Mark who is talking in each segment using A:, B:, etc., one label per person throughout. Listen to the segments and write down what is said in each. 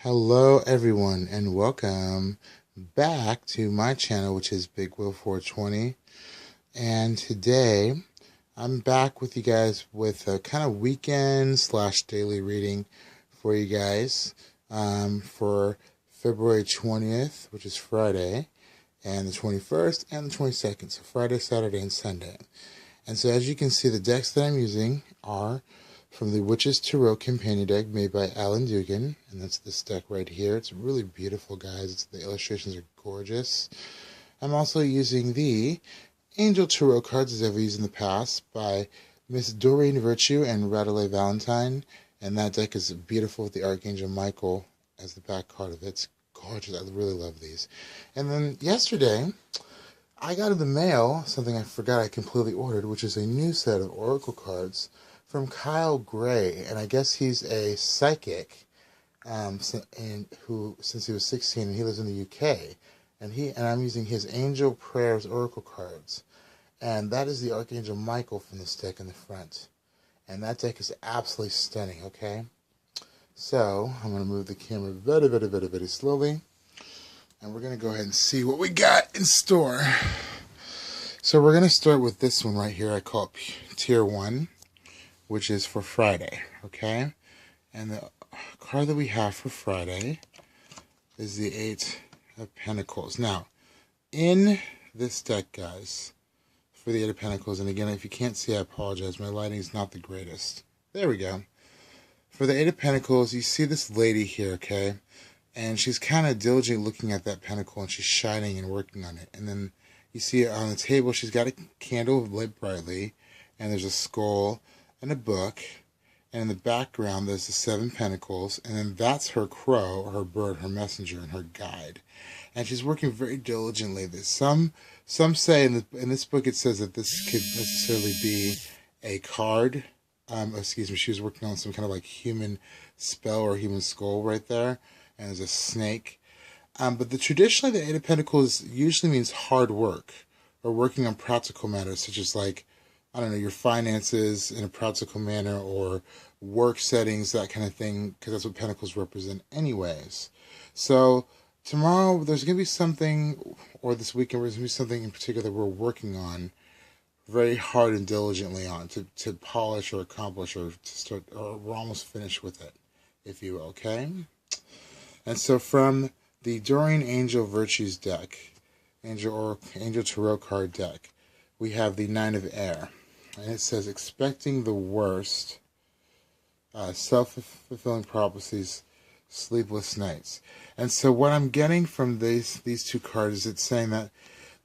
A: Hello everyone and welcome back to my channel, which is Big Will 420. And today I'm back with you guys with a kind of weekend slash daily reading for you guys for February 20th, which is Friday, and the 21st and the 22nd, so Friday, Saturday, and Sunday. And so as you can see, the decks that I'm using are from the Witch's Tarot Companion deck made by Alan Dugan, and that's this deck right here. It's really beautiful, guys. The illustrations are gorgeous. I'm also using the Angel Tarot cards, as I've used in the past, by Miss Doreen Virtue and Radele Valentine, and that deck is beautiful with the Archangel Michael as the back card of it. It's gorgeous. I really love these. And then yesterday, I got in the mail something I forgot I completely ordered, which is a new set of Oracle cards from Kyle Gray, and I guess he's a psychic, since he was 16, and he lives in the UK, and I'm using his Angel Prayers Oracle cards, and that is the Archangel Michael from this deck in the front, and that deck is absolutely stunning. Okay, so I'm going to move the camera very slowly, and we're going to go ahead and see what we got in store. So we're going to start with this one right here. I call it Tier 1. Which is for Friday, okay? And the card that we have for Friday is the Eight of Pentacles. Now, in this deck, guys, for the Eight of Pentacles, and again, if you can't see, I apologize. My lighting is not the greatest. There we go. For the Eight of Pentacles, you see this lady here, okay? And she's kind of diligently looking at that pentacle, and she's shining and working on it. And then you see on the table, she's got a candle lit brightly, and there's a skull and a book, and in the background there's the Seven Pentacles, and then that's her crow, or her bird, her messenger, and her guide. And she's working very diligently. Some say in this book it says that this could necessarily be a card. She was working on some kind of like human spell or human skull right there, and there's a snake. But traditionally the Eight of Pentacles usually means hard work, or working on practical matters, such as like, I don't know, your finances in a practical manner, or work settings, that kind of thing, because that's what Pentacles represent anyways. So tomorrow there's going to be something, or this weekend there's going to be something in particular that we're working on very hard and diligently on to polish or accomplish, or to start, or we're almost finished with it, if you will, okay? And so from the Doreen Angel Virtues deck, Angel Tarot card deck, we have the Nine of Air. And it says, expecting the worst, self-fulfilling prophecies, sleepless nights. And so what I'm getting from these two cards is it's saying that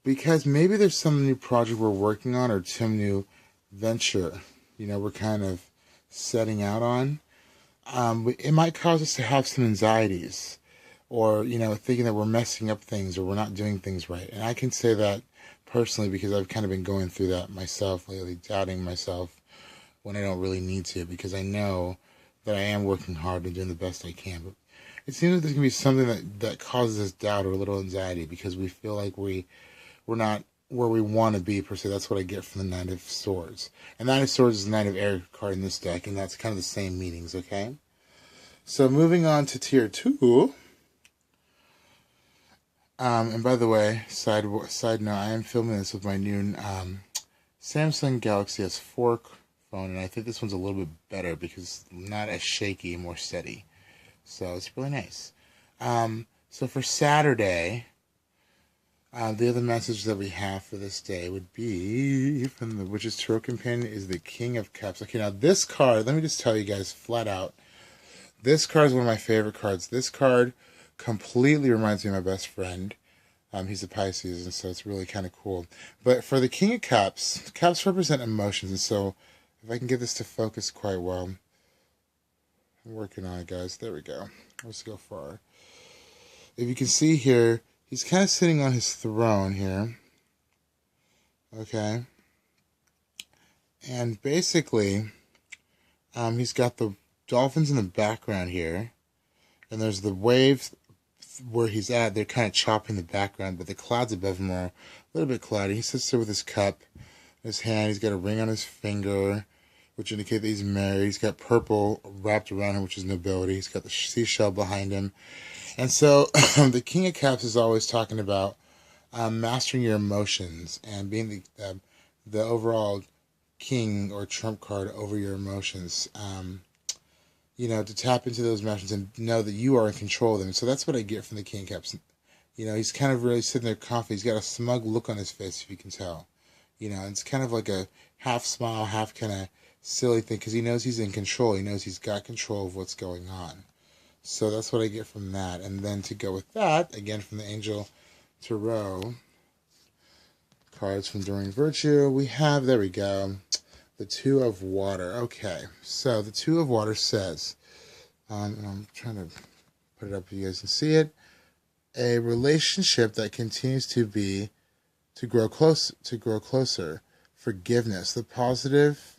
A: because maybe there's some new project we're working on, or some new venture, we're kind of setting out on, it might cause us to have some anxieties, or, thinking that we're messing up things, or we're not doing things right. And I can say that personally, because I've kind of been going through that myself lately, doubting myself when I don't really need to, because I know that I am working hard and doing the best I can. But it seems like there's going to be something that causes us doubt or a little anxiety, because we feel like we're not where we want to be, per se. That's what I get from the Nine of Swords. And Nine of Swords is the Nine of Air card in this deck, and that's kind of the same meanings, okay? So moving on to Tier 2. And by the way, side note, I am filming this with my new Samsung Galaxy S4 phone, and I think this one's a little bit better because it's not as shaky, more steady. So it's really nice. So for Saturday, the other message that we have for this day would be from the Witch's Tarot Companion is the King of Cups. Okay, now this card, let me just tell you guys flat out, this card is one of my favorite cards. This card completely reminds me of my best friend. He's a Pisces, and so it's really kind of cool. But for the King of Cups, cups represent emotions, and so if I can get this to focus quite well, I'm working on it, guys. There we go. Let's go far. If you can see here, he's kind of sitting on his throne here. Okay. And basically, he's got the dolphins in the background here, and there's the waves where he's at. They're kind of chopping the background, but the clouds above him are a little bit cloudy. He sits there with his cup in his hand. He's got a ring on his finger. which indicate that he's married. He's got purple wrapped around him, which is nobility. He's got the seashell behind him. And so the King of Cups is always talking about mastering your emotions and being the overall king or trump card over your emotions. To tap into those emotions and know that you are in control of them. So that's what I get from the King of Cups. He's kind of really sitting there confident. He's got a smug look on his face, if you can tell. It's kind of like a half smile, half kind of silly thing, because he knows he's in control. He knows he's got control of what's going on. So that's what I get from that. And then to go with that, again, from the Angel Tarot cards from Doreen Virtue, we have, there we go, the Two of Water. Okay, so the Two of Water says, and I'm trying to put it up so you guys can see it, a relationship that continues to grow closer, forgiveness, the positive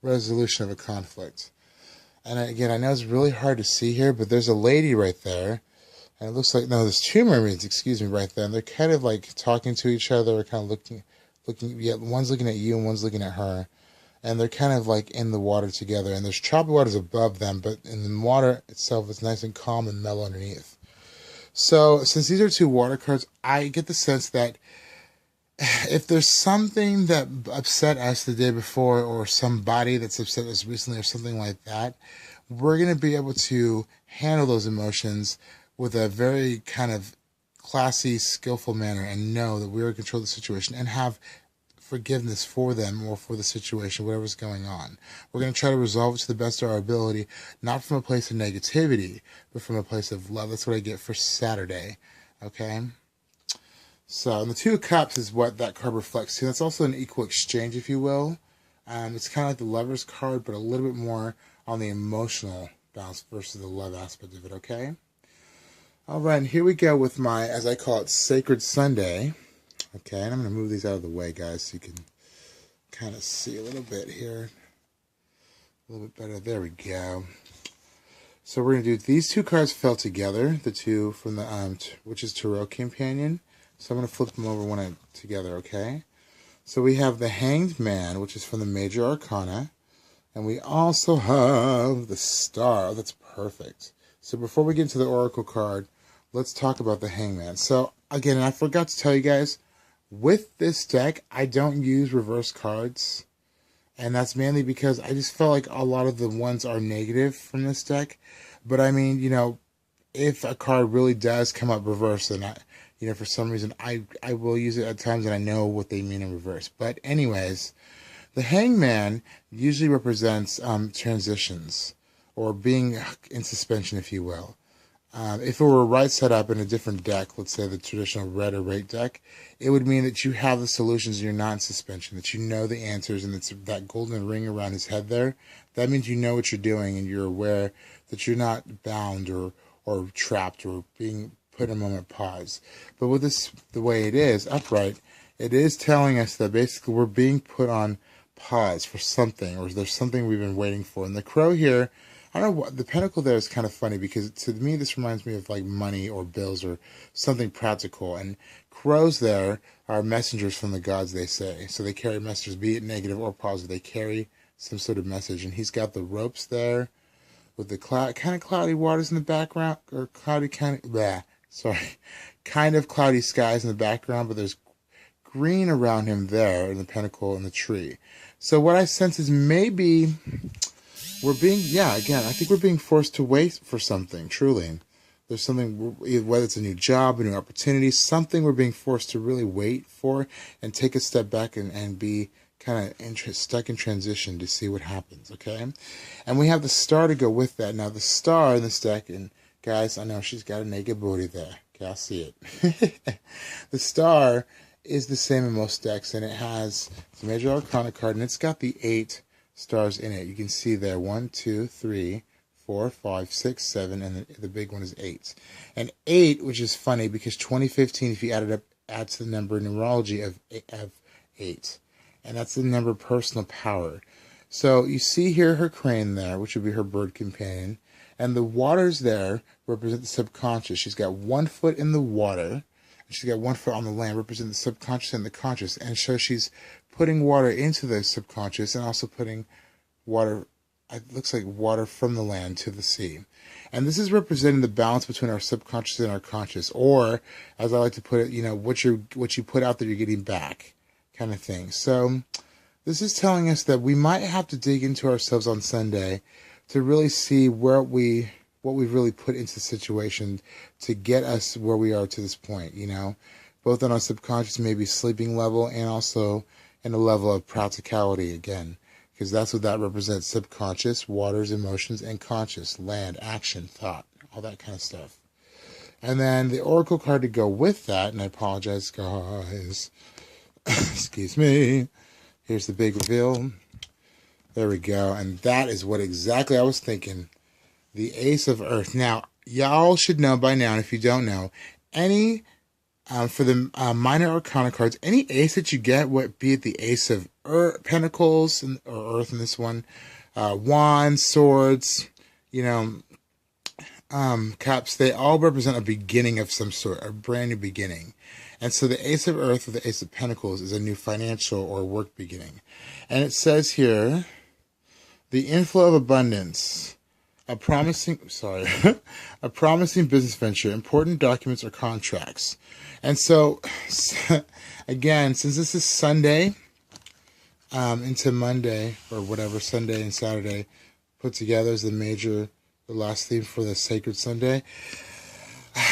A: resolution of a conflict. And again, I know it's really hard to see here, but there's a lady right there, and it looks like, no, there's two mermaids, excuse me, right there, and they're kind of like talking to each other, or kind of looking, yeah, one's looking at you and one's looking at her, and they're kind of like in the water together, and there's choppy waters above them, but in the water itself, it's nice and calm and mellow underneath. So, since these are two water cards, I get the sense that if there's something that upset us the day before, or somebody that's upset us recently, or something like that, we're going to be able to handle those emotions with a very kind of classy, skillful manner, and know that we're in control of the situation and have forgiveness for them or for the situation, whatever's going on. We're going to try to resolve it to the best of our ability, not from a place of negativity, but from a place of love. That's what I get for Saturday. Okay? So, and the Two of Cups is what that card reflects to. That's also an equal exchange, if you will. It's kind of like the Lover's card, but a little bit more on the emotional balance versus the love aspect of it, okay? All right, and here we go with my, as I call it, Sacred Sunday. Okay, and I'm going to move these out of the way, guys, so you can kind of see a little bit here. A little bit better. There we go. So we're going to do, these two cards fell together, the two from the, which is Tarot Companion. So I'm going to flip them over one together, okay? So we have the Hanged Man, which is from the Major Arcana. And we also have the Star. That's perfect. So before we get into the Oracle card, let's talk about the Hangman. So again, I forgot to tell you guys, with this deck, I don't use reverse cards. And that's mainly because I just felt like a lot of the ones are negative from this deck. But I mean, if a card really does come up reverse, then for some reason, I will use it at times, and I know what they mean in reverse. But anyways, the Hangman usually represents transitions, or being in suspension, if you will. If it were right set up in a different deck, let's say the traditional red or white deck, it would mean that you have the solutions and you're not in suspension, that you know the answers, and it's that golden ring around his head there. That means you know what you're doing, and you're aware that you're not bound or trapped or being put in a moment pause. But with this, the way it is, upright, it is telling us that basically we're being put on pause for something, or there's something we've been waiting for. And the crow here, I don't know, the pentacle there is kind of funny, because to me this reminds me of like money or bills or something practical. And crows there are messengers from the gods, they say. So they carry messages, be it negative or positive. They carry some sort of message. And he's got the ropes there with the kind of cloudy waters in the background, or kind of cloudy skies in the background, but there's green around him there in the pentacle and the tree. So what I sense is maybe we're being, I think we're being forced to wait for something, truly. There's something, whether it's a new job, a new opportunity, something we're being forced to really wait for and take a step back and be kind of stuck in transition to see what happens, okay? And we have the Star to go with that. Now, the Star in this deck, and guys, I know she's got a naked booty there. Okay, I see it. The Star is the same in most decks, and it has the Major Arcana card, and it's got the 8 stars in it. You can see there, 1, 2, 3, 4, 5, 6, 7, and the big one is 8. And 8, which is funny, because 2015, if you add it up, adds to the number in numerology of 8. And that's the number of personal power. So you see here her crane there, which would be her bird companion. And the waters there represent the subconscious. She's got 1 foot in the water, She's got one foot on the land, representing the subconscious and the conscious. And so she's putting water into the subconscious and also putting water, it looks like water from the land to the sea. And this is representing the balance between our subconscious and our conscious, or as I like to put it, what you put out there, you're getting back, kind of thing. So this is telling us that we might have to dig into ourselves on Sunday to really see what we've really put into the situation to get us where we are to this point, both on our subconscious, maybe sleeping level, and also in a level of practicality again. Because that's what that represents: subconscious, waters, emotions, and conscious, land, action, thought, all that kind of stuff. And then the oracle card to go with that, and I apologize, guys. Excuse me. Here's the big reveal. There we go. And that is what exactly I was thinking. The Ace of Earth. Now, y'all should know by now, and if you don't know, any for the minor arcana cards, any ace that you get, be it the Ace of Pentacles or Earth in this one, wands, swords, cups, they all represent a beginning of some sort, a brand new beginning. And so the Ace of Earth or the Ace of Pentacles is a new financial or work beginning. And it says here, the inflow of abundance. A promising business venture, important documents or contracts. And so, again, since this is Sunday into Monday, or whatever, Sunday and Saturday put together as the last theme for the Sacred Sunday.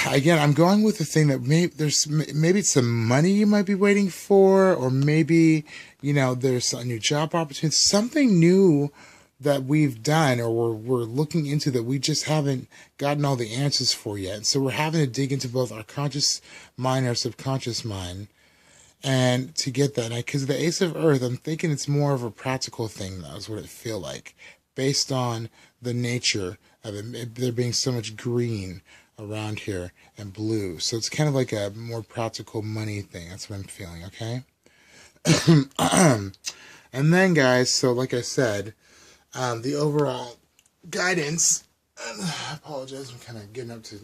A: Again, I'm going with the thing that maybe it's some money you might be waiting for, or maybe, there's a new job opportunity, something new that we've done or we're looking into that we just haven't gotten all the answers for yet. So we're having to dig into both our conscious mind and our subconscious mind and to get that. Because the Ace of Earth, I'm thinking it's more of a practical thing, though, is what it feel like, based on the nature of it, there being so much green around here and blue. So it's kind of like a more practical money thing. That's what I'm feeling, okay? And then, guys, so like I said, the overall guidance, I apologize, I'm kind of getting up to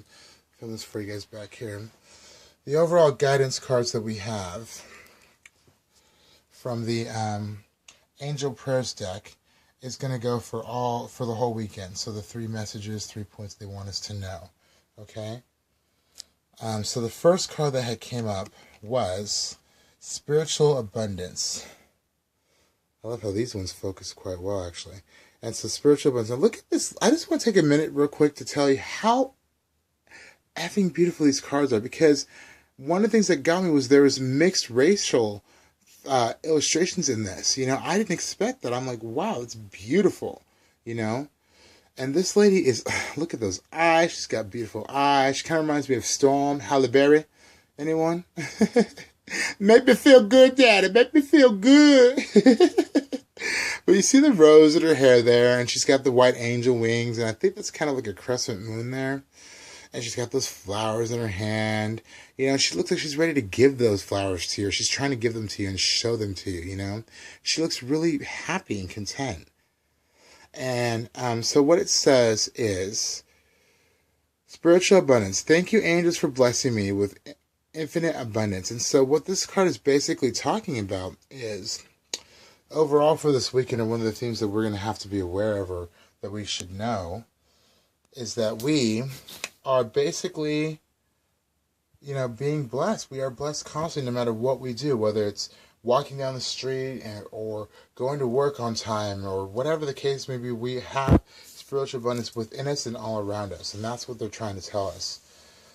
A: film this for you guys back here. The overall guidance cards that we have from the Angel Prayers deck is going to go for the whole weekend. So the 3 messages, 3 points they want us to know. Okay? So the first card that had came up was Spiritual Abundance. I love how these ones focus quite well, actually. And so spiritual abundance. Now look at this. I just want to take a minute real quick to tell you how effing beautiful these cards are. Because one of the things that got me was there was mixed racial illustrations in this. I didn't expect that. I'm like, wow, it's beautiful. And this lady is, look at those eyes. She's got beautiful eyes. She kind of reminds me of Storm Halle Berry. Anyone? Make me feel good, Daddy. Make me feel good. But you see the rose in her hair there, and she's got the white angel wings, and I think that's kind of like a crescent moon there. And she's got those flowers in her hand. She looks like she's ready to give those flowers to you. She's trying to give them to you and show them to you, She looks really happy and content. And so what it says is, spiritual abundance. Thank you, angels, for blessing me with infinite abundance. And so what this card is basically talking about is, overall for this weekend, and one of the themes that we're going to have to be aware of, or that we should know, is that we are basically, being blessed. We are blessed constantly no matter what we do, whether it's walking down the street or going to work on time or whatever the case may be. We have spiritual abundance within us and all around us, and that's what they're trying to tell us.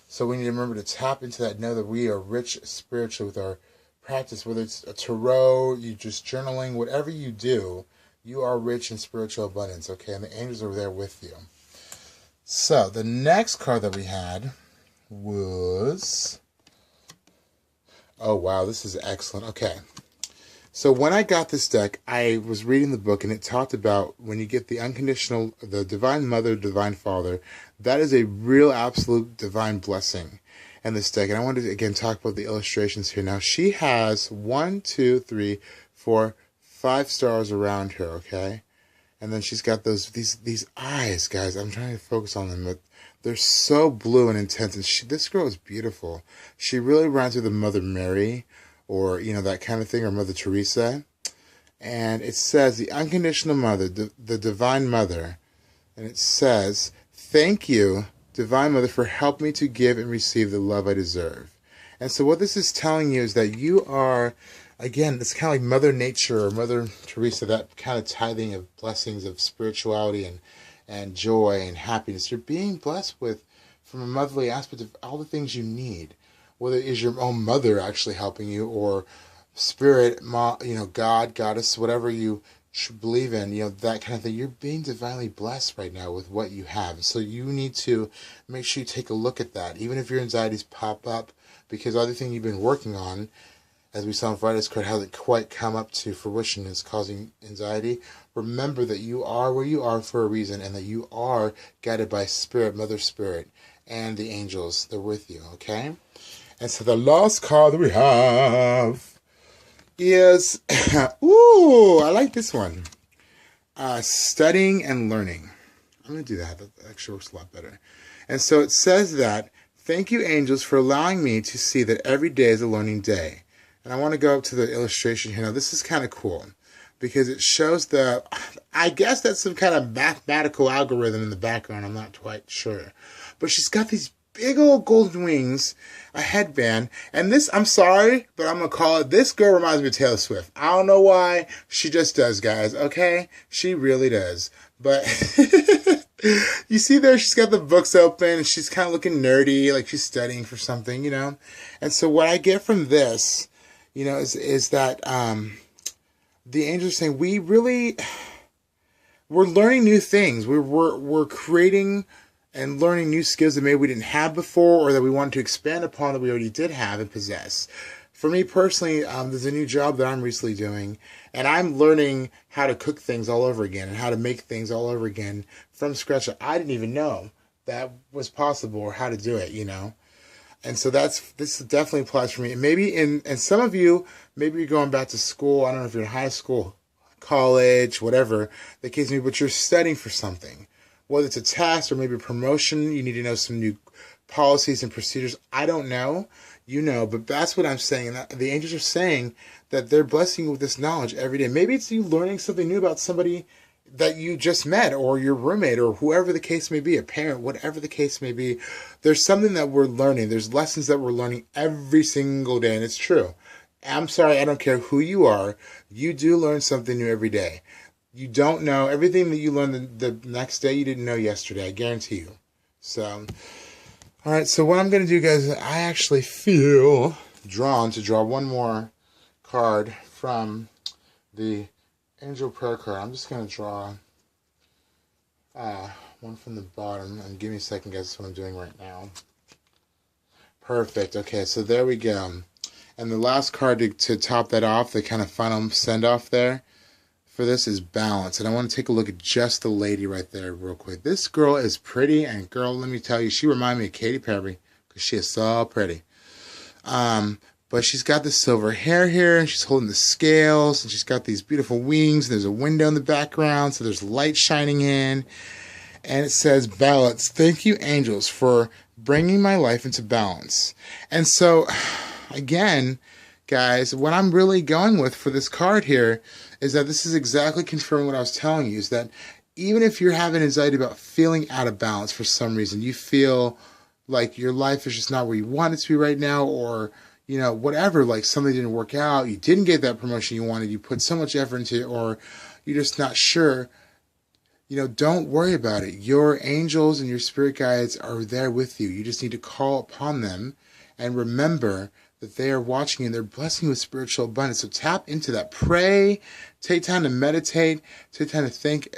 A: So we need to remember to tap into that, know that we are rich spiritually with our practice, whether it's a tarot, you just journaling, whatever you do, you are rich in spiritual abundance, okay? And the angels are there with you. So the next card that we had was, oh wow, this is excellent. Okay, so when I got this deck, I was reading the book, and it talked about when you get the Divine Mother, Divine Father, that is a real absolute divine blessing in this deck. And I wanted to, again, talk about the illustrations here. Now, she has 1, 2, 3, 4, 5 stars around her, okay? And then she's got these eyes, guys. I'm trying to focus on them, but they're so blue and intense. And this girl is beautiful. She really reminds me of the Mother Mary, or that kind of thing, or Mother Teresa. And it says the unconditional mother, the divine mother, and it says, "Thank you, divine mother, for helping me to give and receive the love I deserve." And so what this is telling you is that you are, again, it's kind of like Mother Nature or Mother Teresa, that kind of tithing of blessings of spirituality and joy and happiness. You're being blessed with, from a motherly aspect, of all the things you need, whether it is your own mother actually helping you, or spirit, God, goddess, whatever you believe in, that kind of thing. You're being divinely blessed right now with what you have. So you need to make sure you take a look at that, even if your anxieties pop up, because the other thing you've been working on, as we saw in Friday's card, hasn't quite come up to fruition, is causing anxiety. Remember that you are where you are for a reason, and that you are guided by Spirit, Mother Spirit, and the angels. They're with you, okay? And so the last card that we have is, ooh, I like this one. Studying and learning. I'm going to do that. That actually works a lot better. And so it says that, "Thank you, angels, for allowing me to see that every day is a learning day." And I want to go up to the illustration here. Now, this is kind of cool because it shows I guess that's some kind of mathematical algorithm in the background. I'm not quite sure. But she's got these big old golden wings, a headband, and this, I'm sorry, but I'm going to call it, this girl reminds me of Taylor Swift. I don't know why. She just does, guys, okay? She really does. But you see there, she's got the books open, and she's kind of looking nerdy, like she's studying for something, And so what I get from this, is that the angels are saying, we're learning new things. We're creating and learning new skills that maybe we didn't have before, or that we wanted to expand upon that we already did have and possess. For me personally, there's a new job that I'm recently doing, and I'm learning how to cook things all over again and how to make things all over again from scratch that I didn't even know that was possible, or how to do it, And so this definitely applies for me. And maybe and some of you, maybe you're going back to school. I don't know if you're in high school, college, whatever the case may be, but you're studying for something. Whether it's a test or maybe a promotion, you need to know some new policies and procedures. I don't know, but that's what I'm saying. And the angels are saying that they're blessing you with this knowledge every day. Maybe it's you learning something new about somebody that you just met, or your roommate, or whoever the case may be, a parent, whatever the case may be. There's something that we're learning. There's lessons that we're learning every single day, and it's true. I'm sorry, I don't care who you are. You do learn something new every day. You don't know everything that you learn the next day you didn't know yesterday. I guarantee you. So, all right. So what I'm going to do, guys, I actually feel drawn to draw one more card from the Angel Prayer card. I'm just going to draw one from the bottom. And give me a second, guys. That's what I'm doing right now. Perfect. Okay, so there we go. And the last card to top that off, the kind of final send-off there for this, is Balance. And I want to take a look at just the lady right there real quick. This girl is pretty, and girl, let me tell you, she reminds me of Katy Perry because she is so pretty. But she's got the silver hair here, and she's holding the scales, and she's got these beautiful wings. There's a window in the background, so there's light shining in. And it says, "Balance. Thank you, angels, for bringing my life into balance." And so, again, guys, what I'm really going with for this card here is that this is exactly confirming what I was telling you, is that even if you're having anxiety about feeling out of balance for some reason, you feel like your life is just not where you want it to be right now, or whatever, like something didn't work out, you didn't get that promotion you wanted, you put so much effort into it, or you're just not sure, don't worry about it. Your angels and your spirit guides are there with you. You just need to call upon them and remember that they are watching you and they're blessing you with spiritual abundance. So tap into that. Pray, take time to meditate, take time to thank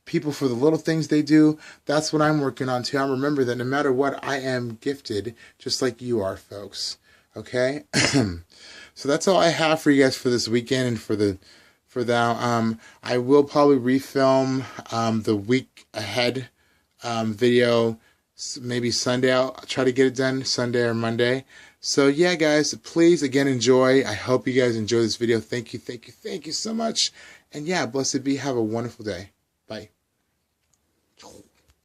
A: people for the little things they do. That's what I'm working on too. I remember that no matter what, I am gifted just like you are, folks. Okay, so that's all I have for you guys for this weekend and for that. I will probably refilm the week ahead video, maybe Sunday. I'll try to get it done Sunday or Monday. So yeah, guys, please again enjoy. I hope you guys enjoy this video. Thank you so much. And yeah, blessed be. Have a wonderful day. Bye.